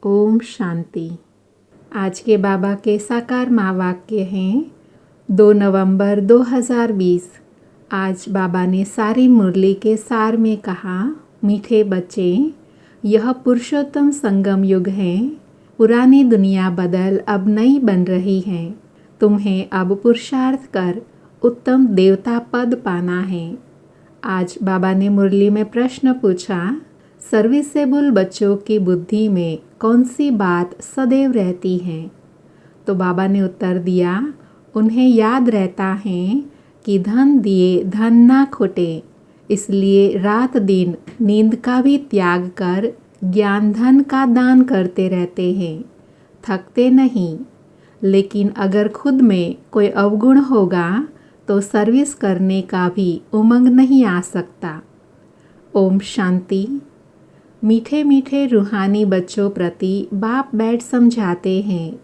ओम शांति। आज के बाबा के साकार माँ वाक्य हैं 2 नवंबर 2020। आज बाबा ने सारी मुरली के सार में कहा, मीठे बच्चे, यह पुरुषोत्तम संगम युग है। पुरानी दुनिया बदल अब नई बन रही है। तुम्हें अब पुरुषार्थ कर उत्तम देवता पद पाना है। आज बाबा ने मुरली में प्रश्न पूछा, सर्विसेबल बच्चों की बुद्धि में कौन सी बात सदैव रहती है? तो बाबा ने उत्तर दिया, उन्हें याद रहता है कि धन दिए धन ना खोटे, इसलिए रात दिन नींद का भी त्याग कर ज्ञान धन का दान करते रहते हैं, थकते नहीं। लेकिन अगर खुद में कोई अवगुण होगा तो सर्विस करने का भी उमंग नहीं आ सकता। ओम शांति। मीठे मीठे रूहानी बच्चों प्रति बाप बैठ समझाते हैं।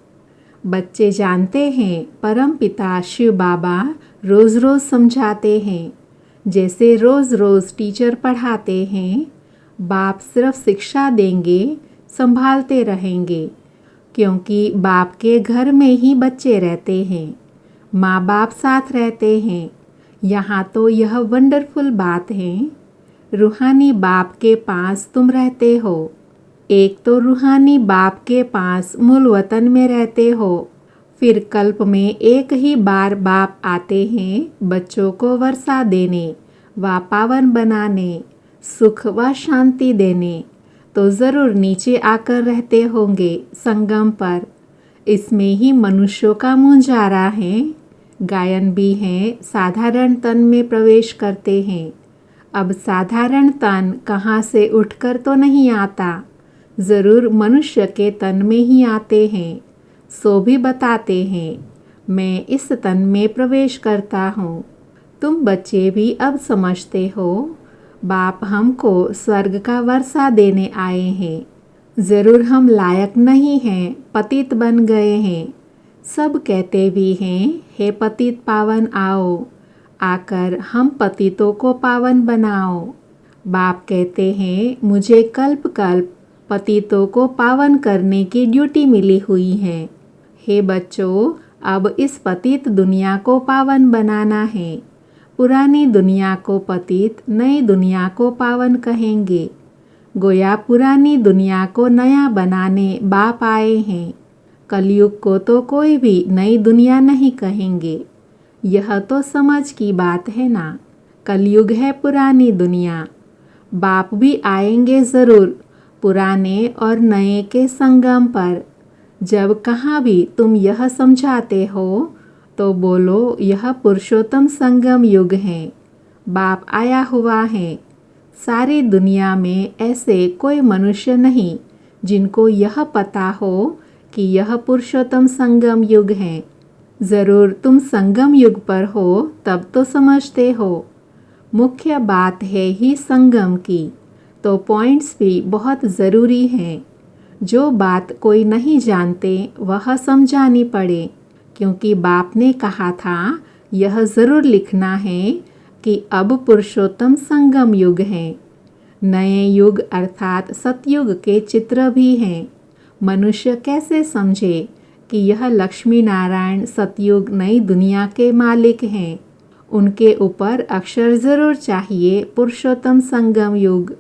बच्चे जानते हैं परम पिता शिव बाबा रोज़ रोज़ समझाते हैं। जैसे रोज़ रोज़ टीचर पढ़ाते हैं, बाप सिर्फ शिक्षा देंगे, संभालते रहेंगे, क्योंकि बाप के घर में ही बच्चे रहते हैं, माँ बाप साथ रहते हैं। यहाँ तो यह वंडरफुल बात है, रूहानी बाप के पास तुम रहते हो। एक तो रूहानी बाप के पास मूल वतन में रहते हो, फिर कल्प में एक ही बार बाप आते हैं बच्चों को वर्षा देने व पावन बनाने, सुख व शांति देने। तो ज़रूर नीचे आकर रहते होंगे संगम पर। इसमें ही मनुष्यों का मुंजारा है। गायन भी हैं, साधारण तन में प्रवेश करते हैं। अब साधारण तन कहाँ से उठकर तो नहीं आता, ज़रूर मनुष्य के तन में ही आते हैं। सो भी बताते हैं, मैं इस तन में प्रवेश करता हूँ। तुम बच्चे भी अब समझते हो, बाप हमको स्वर्ग का वर्षा देने आए हैं। ज़रूर हम लायक नहीं हैं, पतित बन गए हैं। सब कहते भी हैं, हे पतित पावन आओ, आकर हम पतितों को पावन बनाओ। बाप कहते हैं, मुझे कल्प कल्प पतितों को पावन करने की ड्यूटी मिली हुई है। हे बच्चों, अब इस पतित दुनिया को पावन बनाना है। पुरानी दुनिया को पतित, नई दुनिया को पावन कहेंगे। गोया पुरानी दुनिया को नया बनाने बाप आए हैं। कलयुग को तो कोई भी नई दुनिया नहीं कहेंगे। यह तो समझ की बात है ना। कलयुग है पुरानी दुनिया। बाप भी आएंगे ज़रूर पुराने और नए के संगम पर। जब कहाँ भी तुम यह समझाते हो तो बोलो, यह पुरुषोत्तम संगम युग है, बाप आया हुआ है। सारी दुनिया में ऐसे कोई मनुष्य नहीं जिनको यह पता हो कि यह पुरुषोत्तम संगम युग है। ज़रूर तुम संगम युग पर हो तब तो समझते हो। मुख्य बात है ही संगम की, तो पॉइंट्स भी बहुत ज़रूरी हैं। जो बात कोई नहीं जानते वह समझानी पड़े, क्योंकि बाप ने कहा था यह ज़रूर लिखना है कि अब पुरुषोत्तम संगम युग है। नए युग अर्थात सतयुग के चित्र भी हैं। मनुष्य कैसे समझे कि यह लक्ष्मी नारायण सतयुग नई दुनिया के मालिक हैं? उनके ऊपर अक्षर ज़रूर चाहिए, पुरुषोत्तम संगम युग।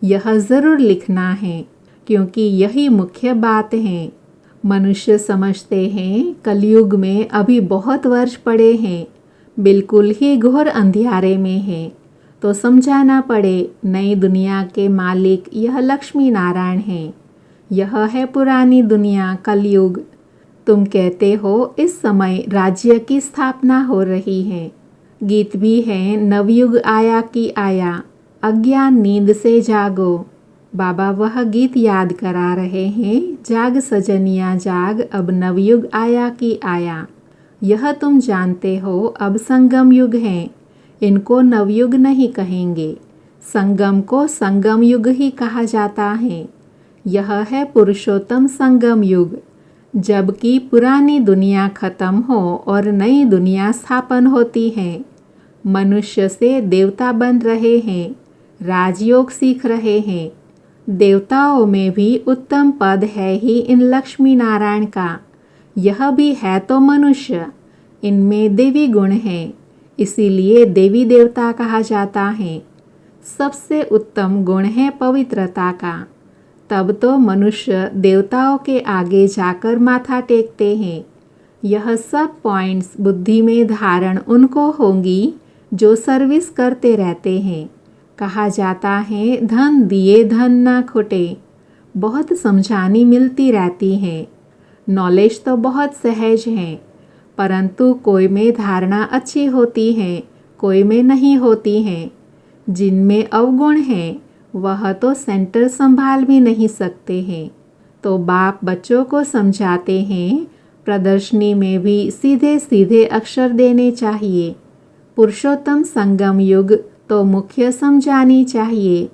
यह ज़रूर लिखना है, क्योंकि यही मुख्य बात है। मनुष्य समझते हैं कलयुग में अभी बहुत वर्ष पड़े हैं, बिल्कुल ही घोर अंधियारे में है। तो समझाना पड़े, नई दुनिया के मालिक यह लक्ष्मी नारायण हैं। यह है पुरानी दुनिया, कलयुग। तुम कहते हो इस समय राज्य की स्थापना हो रही है। गीत भी है, नवयुग आया कि आया, अज्ञान नींद से जागो। बाबा वह गीत याद करा रहे हैं, जाग सजनिया जाग, अब नवयुग आया कि आया। यह तुम जानते हो अब संगम युग है। इनको नवयुग नहीं कहेंगे, संगम को संगम युग ही कहा जाता है। यह है पुरुषोत्तम संगम युग, जबकि पुरानी दुनिया खत्म हो और नई दुनिया स्थापन होती है। मनुष्य से देवता बन रहे हैं, राजयोग सीख रहे हैं। देवताओं में भी उत्तम पद है ही इन लक्ष्मी नारायण का। यह भी है तो मनुष्य, इनमें देवी गुण है, इसीलिए देवी देवता कहा जाता है। सबसे उत्तम गुण है पवित्रता का। तब तो मनुष्य देवताओं के आगे जाकर माथा टेकते हैं। यह सब पॉइंट्स बुद्धि में धारण उनको होंगी जो सर्विस करते रहते हैं। कहा जाता है धन दिए धन ना खुटे। बहुत समझानी मिलती रहती है। नॉलेज तो बहुत सहज है, परंतु कोई में धारणा अच्छी होती है, कोई में नहीं होती है। जिनमें अवगुण है वह तो सेंटर संभाल भी नहीं सकते हैं। तो बाप बच्चों को समझाते हैं, प्रदर्शनी में भी सीधे सीधे अक्षर देने चाहिए। पुरुषोत्तम संगम युग तो मुख्य समझानी चाहिए।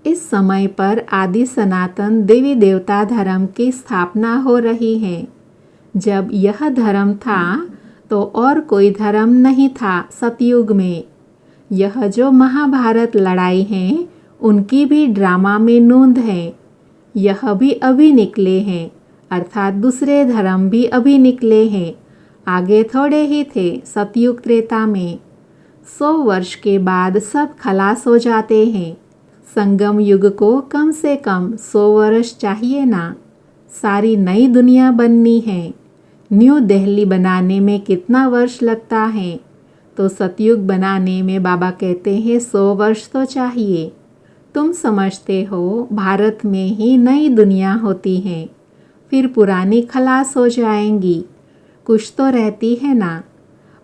इस समय पर आदि सनातन देवी देवता धर्म की स्थापना हो रही है। जब यह धर्म था तो और कोई धर्म नहीं था सतयुग में। यह जो महाभारत लड़ाई है उनकी भी ड्रामा में नोंद है। यह भी अभी निकले हैं, अर्थात दूसरे धर्म भी अभी निकले हैं। आगे थोड़े ही थे सतयुग त्रेता में। 100 वर्ष के बाद सब खलास हो जाते हैं। संगम युग को कम से कम 100 वर्ष चाहिए ना। सारी नई दुनिया बननी है। न्यू दिल्ली बनाने में कितना वर्ष लगता है, तो सतयुग बनाने में बाबा कहते हैं 100 वर्ष तो चाहिए। तुम समझते हो भारत में ही नई दुनिया होती है, फिर पुरानी खलास हो जाएंगी। कुछ तो रहती है ना,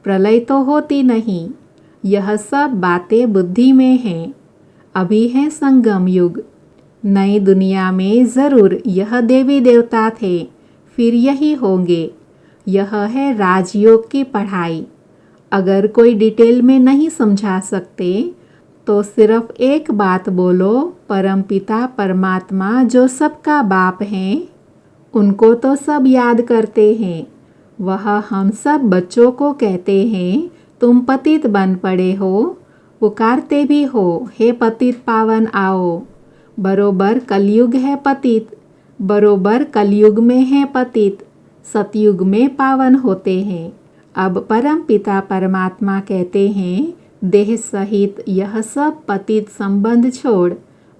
प्रलय तो होती नहीं। यह सब बातें बुद्धि में हैं। अभी है संगम युग। नई दुनिया में ज़रूर यह देवी देवता थे, फिर यही होंगे। यह है राजयोग की पढ़ाई। अगर कोई डिटेल में नहीं समझा सकते तो सिर्फ एक बात बोलो, परमपिता परमात्मा जो सबका बाप हैं, उनको तो सब याद करते हैं। वह हम सब बच्चों को कहते हैं तुम पतित बन पड़े हो, पुकारते भी हो हे पतित पावन आओ। बरोबर कलयुग है पतित, बरोबर कलयुग में है पतित, सतयुग में पावन होते हैं। अब परम पिता परमात्मा कहते हैं देह सहित यह सब पतित संबंध छोड़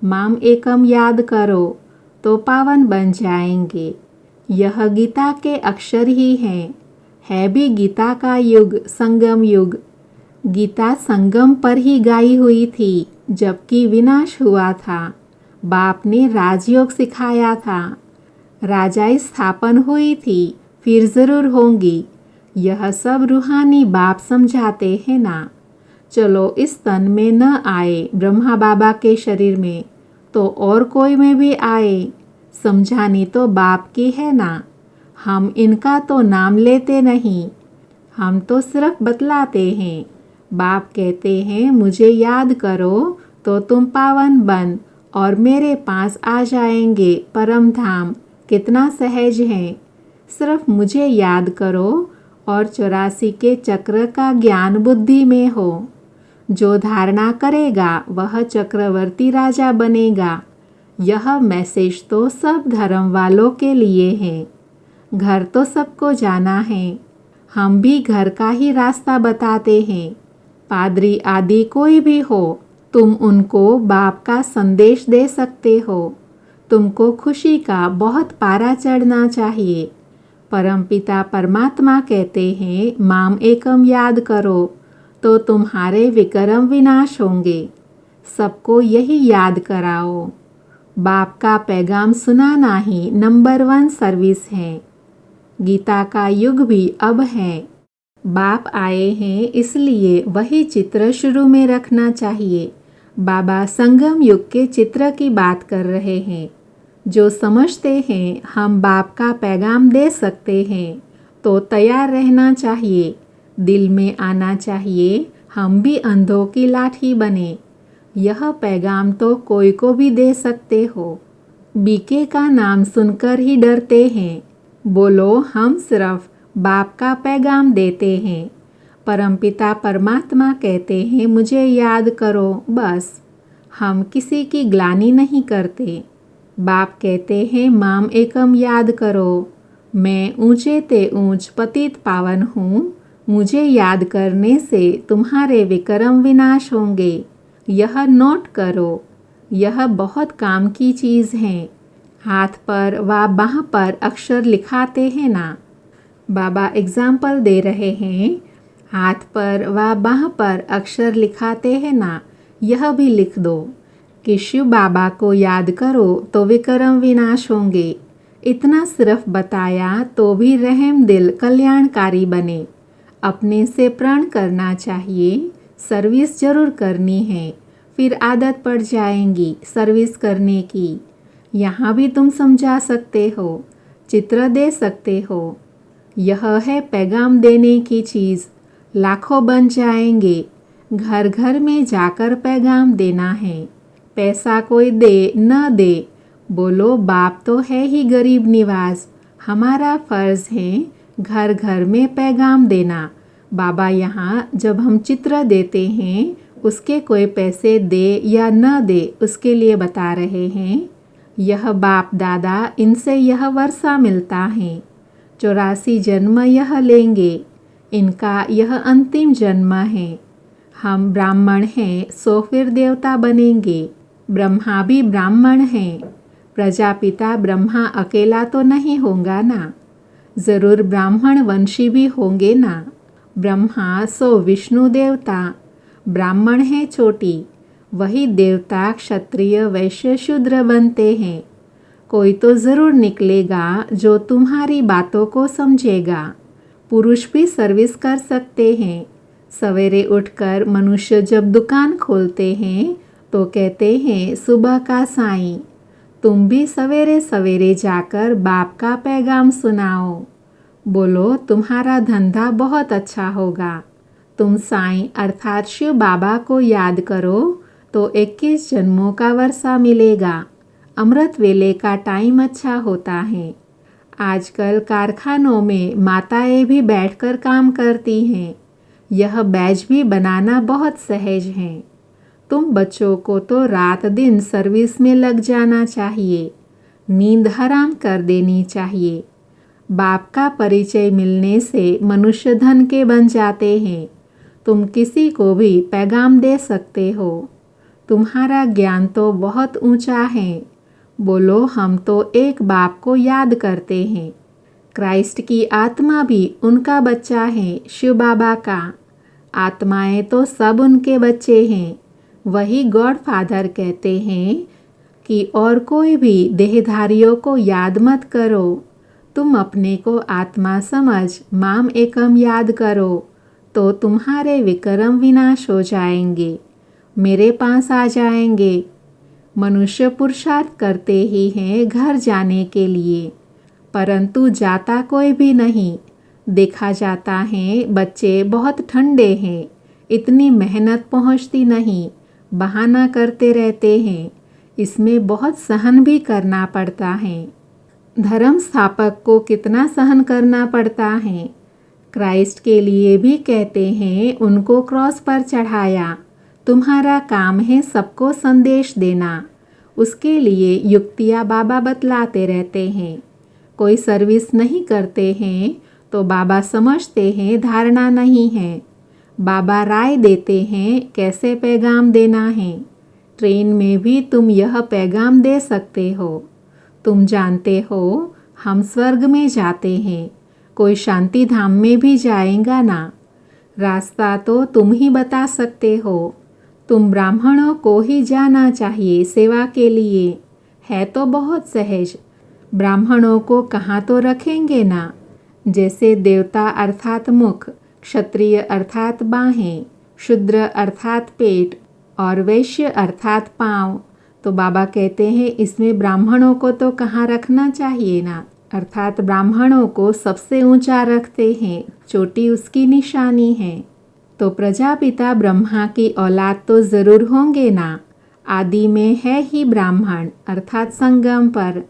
माम एकम याद करो तो पावन बन जाएंगे। यह गीता के अक्षर ही हैं। है भी गीता का युग संगम युग। गीता संगम पर ही गाई हुई थी, जबकि विनाश हुआ था। बाप ने राजयोग सिखाया था। राजाई स्थापन हुई थी, फिर ज़रूर होंगी। यह सब रूहानी बाप समझाते हैं ना। चलो इस तन में न आए ब्रह्मा बाबा के शरीर में, तो और कोई में भी आए। समझानी तो बाप की है ना। हम इनका तो नाम लेते नहीं, हम तो सिर्फ बतलाते हैं। बाप कहते हैं मुझे याद करो तो तुम पावन बन और मेरे पास आ जाएंगे परम धाम। कितना सहज है। सिर्फ मुझे याद करो और 84 के चक्र का ज्ञान बुद्धि में हो। जो धारणा करेगा वह चक्रवर्ती राजा बनेगा। यह मैसेज तो सब धर्म वालों के लिए है। घर तो सबको जाना है। हम भी घर का ही रास्ता बताते हैं। पादरी आदि कोई भी हो, तुम उनको बाप का संदेश दे सकते हो। तुमको खुशी का बहुत पारा चढ़ना चाहिए। परमपिता परमात्मा कहते हैं माम एकम याद करो तो तुम्हारे विक्रम विनाश होंगे। सबको यही याद कराओ। बाप का पैगाम सुनाना ही नंबर 1 सर्विस है। गीता का युग भी अब है। बाप आए हैं, इसलिए वही चित्र शुरू में रखना चाहिए। बाबा संगम युग के चित्र की बात कर रहे हैं। जो समझते हैं हम बाप का पैगाम दे सकते हैं, तो तैयार रहना चाहिए। दिल में आना चाहिए हम भी अंधों की लाठी बने। यह पैगाम तो कोई को भी दे सकते हो। बीके का नाम सुनकर ही डरते हैं। बोलो हम सिर्फ बाप का पैगाम देते हैं। परमपिता परमात्मा कहते हैं मुझे याद करो बस। हम किसी की ग्लानि नहीं करते। बाप कहते हैं माम एकम याद करो, मैं ऊंचे ते ऊंच पतित पावन हूँ, मुझे याद करने से तुम्हारे विक्रम विनाश होंगे। यह नोट करो, यह बहुत काम की चीज़ है। हाथ पर व बाह पर अक्षर लिखाते हैं ना। बाबा एग्जाम्पल दे रहे हैं, हाथ पर व बाह पर अक्षर लिखाते हैं ना, यह भी लिख दो कि शिव बाबा को याद करो तो विक्रम विनाश होंगे। इतना सिर्फ बताया तो भी रहम दिल कल्याणकारी बने। अपने से प्रण करना चाहिए, सर्विस जरूर करनी है, फिर आदत पड़ जाएंगी सर्विस करने की। यहाँ भी तुम समझा सकते हो, चित्र दे सकते हो। यह है पैगाम देने की चीज़। लाखों बन जाएंगे, घर घर में जाकर पैगाम देना है। पैसा कोई दे न दे, बोलो बाप तो है ही गरीब निवास, हमारा फ़र्ज़ है घर घर में पैगाम देना। बाबा यहाँ जब हम चित्र देते हैं, उसके कोई पैसे दे या न दे उसके लिए बता रहे हैं। यह बाप दादा इनसे यह वर्षा मिलता है, 84 जन्म यह लेंगे, इनका यह अंतिम जन्म है। हम ब्राह्मण हैं सो फिर देवता बनेंगे। ब्रह्मा भी ब्राह्मण हैं, प्रजापिता ब्रह्मा अकेला तो नहीं होगा ना, ज़रूर ब्राह्मण वंशी भी होंगे ना। ब्रह्मा सो विष्णु देवता, ब्राह्मण है चोटी, वही देवता क्षत्रिय वैश्य शूद्र बनते हैं। कोई तो ज़रूर निकलेगा जो तुम्हारी बातों को समझेगा। पुरुष भी सर्विस कर सकते हैं। सवेरे उठकर मनुष्य जब दुकान खोलते हैं तो कहते हैं सुबह का साईं। तुम भी सवेरे सवेरे जाकर बाप का पैगाम सुनाओ, बोलो तुम्हारा धंधा बहुत अच्छा होगा। तुम साईं अर्थात शिव बाबा को याद करो तो 21 जन्मों का वर्षा मिलेगा। अमृत वेले का टाइम अच्छा होता है। आजकल कारखानों में माताएं भी बैठकर काम करती हैं। यह बैज भी बनाना बहुत सहज है। तुम बच्चों को तो रात दिन सर्विस में लग जाना चाहिए, नींद हराम कर देनी चाहिए। बाप का परिचय मिलने से मनुष्य धन के बन जाते हैं। तुम किसी को भी पैगाम दे सकते हो। तुम्हारा ज्ञान तो बहुत ऊंचा है, बोलो हम तो एक बाप को याद करते हैं। क्राइस्ट की आत्मा भी उनका बच्चा है, शिव बाबा का। आत्माएं तो सब उनके बच्चे हैं। वही गॉड फादर कहते हैं कि और कोई भी देहधारियों को याद मत करो, तुम अपने को आत्मा समझ माम एकम याद करो तो तुम्हारे विक्रम विनाश हो जाएंगे, मेरे पास आ जाएंगे। मनुष्य पुरुषार्थ करते ही हैं घर जाने के लिए, परंतु जाता कोई भी नहीं। देखा जाता है बच्चे बहुत ठंडे हैं, इतनी मेहनत पहुंचती नहीं, बहाना करते रहते हैं। इसमें बहुत सहन भी करना पड़ता है। धर्म स्थापक को कितना सहन करना पड़ता है। क्राइस्ट के लिए भी कहते हैं उनको क्रॉस पर चढ़ाया। तुम्हारा काम है सबको संदेश देना। उसके लिए युक्तियाँ बाबा बतलाते रहते हैं। कोई सर्विस नहीं करते हैं तो बाबा समझते हैं धारणा नहीं है। बाबा राय देते हैं कैसे पैगाम देना है। ट्रेन में भी तुम यह पैगाम दे सकते हो। तुम जानते हो हम स्वर्ग में जाते हैं, कोई शांति धाम में भी जाएगा ना। रास्ता तो तुम ही बता सकते हो। तुम ब्राह्मणों को ही जाना चाहिए सेवा के लिए, है तो बहुत सहज। ब्राह्मणों को कहाँ तो रखेंगे ना। जैसे देवता अर्थात मुख, क्षत्रिय अर्थात बाहें, शूद्र अर्थात पेट और वैश्य अर्थात पाँव। तो बाबा कहते हैं इसमें ब्राह्मणों को तो कहाँ रखना चाहिए ना, अर्थात ब्राह्मणों को सबसे ऊंचा रखते हैं, चोटी उसकी निशानी है। तो प्रजापिता ब्रह्मा की औलाद तो ज़रूर होंगे ना। आदि में है ही ब्राह्मण अर्थात संगम पर।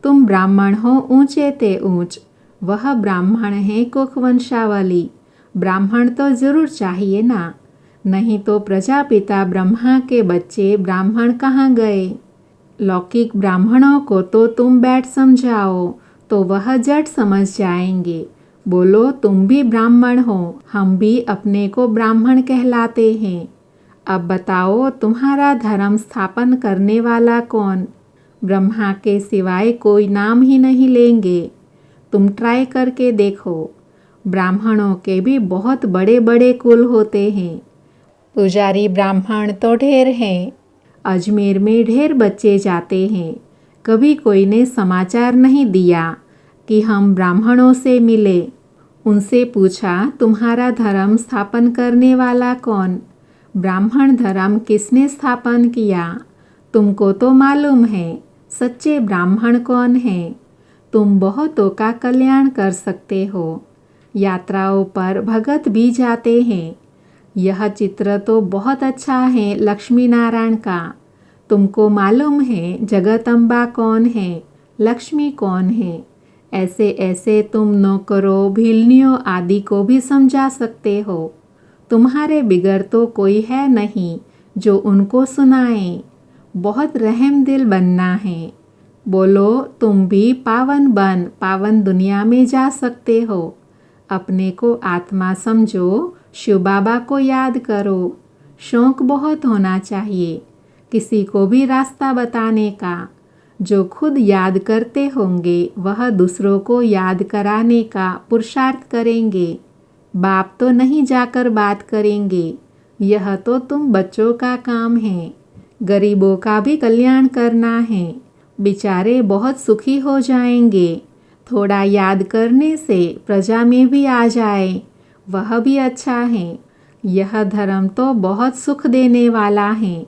तुम ब्राह्मण हो ऊंचे ते ऊंच, वह ब्राह्मण है कुख वंशावली। ब्राह्मण तो ज़रूर चाहिए ना, नहीं तो प्रजापिता ब्रह्मा के बच्चे ब्राह्मण कहाँ गए। लौकिक ब्राह्मणों को तो तुम बैठ समझाओ तो वह जट समझ जाएंगे। बोलो तुम भी ब्राह्मण हो, हम भी अपने को ब्राह्मण कहलाते हैं। अब बताओ तुम्हारा धर्म स्थापन करने वाला कौन? ब्रह्मा के सिवाय कोई नाम ही नहीं लेंगे। तुम ट्राई करके देखो। ब्राह्मणों के भी बहुत बड़े बड़े कुल होते हैं। पुजारी ब्राह्मण तो ढेर हैं। अजमेर में ढेर बच्चे जाते हैं। कभी कोई ने समाचार नहीं दिया कि हम ब्राह्मणों से मिले। उनसे पूछा तुम्हारा धर्म स्थापन करने वाला कौन? ब्राह्मण धर्म किसने स्थापन किया? तुमको तो मालूम है सच्चे ब्राह्मण कौन है। तुम बहुतों का कल्याण कर सकते हो। यात्राओं पर भगत भी जाते हैं। यह चित्र तो बहुत अच्छा है लक्ष्मी नारायण का। तुमको मालूम है जगदम्बा कौन है, लक्ष्मी कौन है। ऐसे ऐसे तुम नौकरों भिलनियों आदि को भी समझा सकते हो। तुम्हारे बिगर तो कोई है नहीं जो उनको सुनाए। बहुत रहम दिल बनना है। बोलो तुम भी पावन बन पावन दुनिया में जा सकते हो। अपने को आत्मा समझो, शिव बाबा को याद करो। शौक बहुत होना चाहिए किसी को भी रास्ता बताने का। जो खुद याद करते होंगे वह दूसरों को याद कराने का पुरुषार्थ करेंगे। बाप तो नहीं जाकर बात करेंगे। यह तो तुम बच्चों का काम है। गरीबों का भी कल्याण करना है। बेचारे बहुत सुखी हो जाएंगे। थोड़ा याद करने से प्रजा में भी आ जाए वह भी अच्छा है। यह धर्म तो बहुत सुख देने वाला है।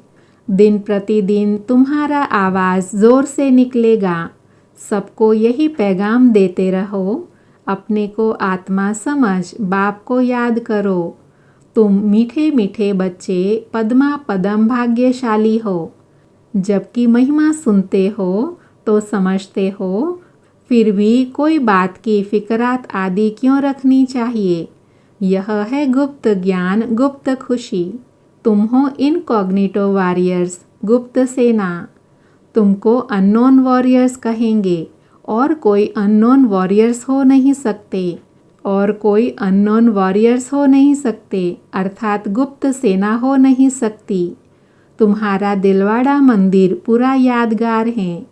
दिन प्रतिदिन तुम्हारा आवाज़ ज़ोर से निकलेगा। सबको यही पैगाम देते रहो। अपने को आत्मा समझ बाप को याद करो। तुम मीठे मीठे बच्चे पद्मा पदम भाग्यशाली हो। जबकि महिमा सुनते हो तो समझते हो, फिर भी कोई बात की फिक्रात आदि क्यों रखनी चाहिए। यह है गुप्त ज्ञान, गुप्त खुशी। तुम हो इनकॉग्निटो वॉरियर्स, गुप्त सेना। तुमको अननोन वॉरियर्स कहेंगे और कोई अननोन वॉरियर्स हो नहीं सकते। और कोई अननोन वॉरियर्स हो नहीं सकते अर्थात गुप्त सेना हो नहीं सकती। तुम्हारा दिलवाड़ा मंदिर पूरा यादगार है।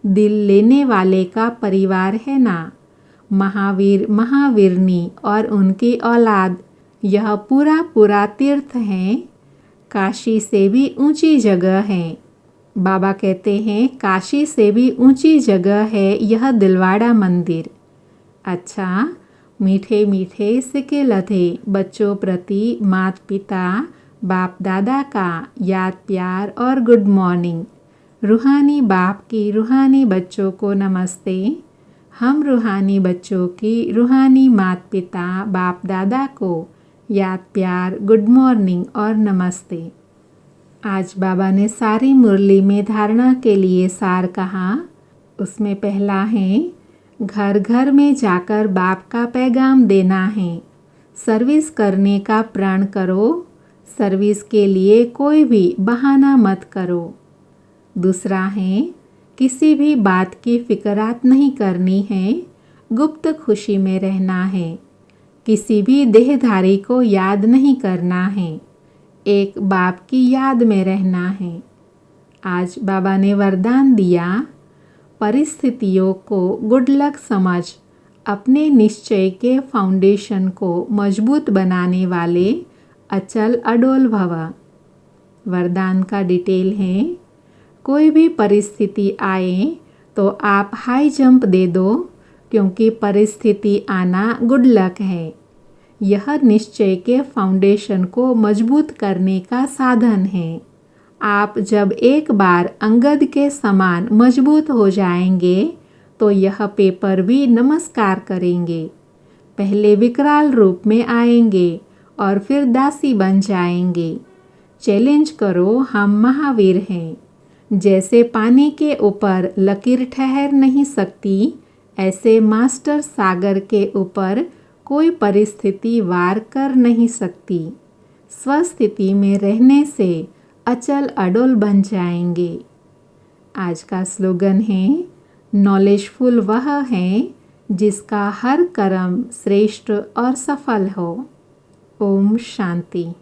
दिल लेने वाले का परिवार है ना। महावीर महावीरनी और उनकी औलाद, यह पूरा पूरा तीर्थ है। काशी से भी ऊंची जगह है। बाबा कहते हैं काशी से भी ऊंची जगह है यह दिलवाड़ा मंदिर। अच्छा, मीठे मीठे सिके लधे बच्चों प्रति माता पिता बाप दादा का याद प्यार और गुड मॉर्निंग। रूहानी बाप की रूहानी बच्चों को नमस्ते। हम रूहानी बच्चों की रूहानी माता पिता बाप दादा को याद प्यार गुड मॉर्निंग और नमस्ते। आज बाबा ने सारी मुरली में धारणा के लिए सार कहा। उसमें पहला है घर घर में जाकर बाप का पैगाम देना है। सर्विस करने का प्रण करो। सर्विस के लिए कोई भी बहाना मत करो। दूसरा है किसी भी बात की फिक्रात नहीं करनी है। गुप्त खुशी में रहना है। किसी भी देहधारी को याद नहीं करना है। एक बाप की याद में रहना है। आज बाबा ने वरदान दिया, परिस्थितियों को गुड लक समझ अपने निश्चय के फाउंडेशन को मजबूत बनाने वाले अचल अडोल भव। वरदान का डिटेल है, कोई भी परिस्थिति आए तो आप हाई जंप दे दो क्योंकि परिस्थिति आना गुड लक है। यह निश्चय के फाउंडेशन को मजबूत करने का साधन है। आप जब एक बार अंगद के समान मजबूत हो जाएंगे तो यह पेपर भी नमस्कार करेंगे। पहले विकराल रूप में आएंगे और फिर दासी बन जाएंगे। चैलेंज करो, हम महावीर हैं। जैसे पानी के ऊपर लकीर ठहर नहीं सकती, ऐसे मास्टर सागर के ऊपर कोई परिस्थिति वार कर नहीं सकती। स्वस्थिति में रहने से अचल अडोल बन जाएंगे। आज का स्लोगन है, नॉलेजफुल वह है जिसका हर कर्म श्रेष्ठ और सफल हो। ओम शांति।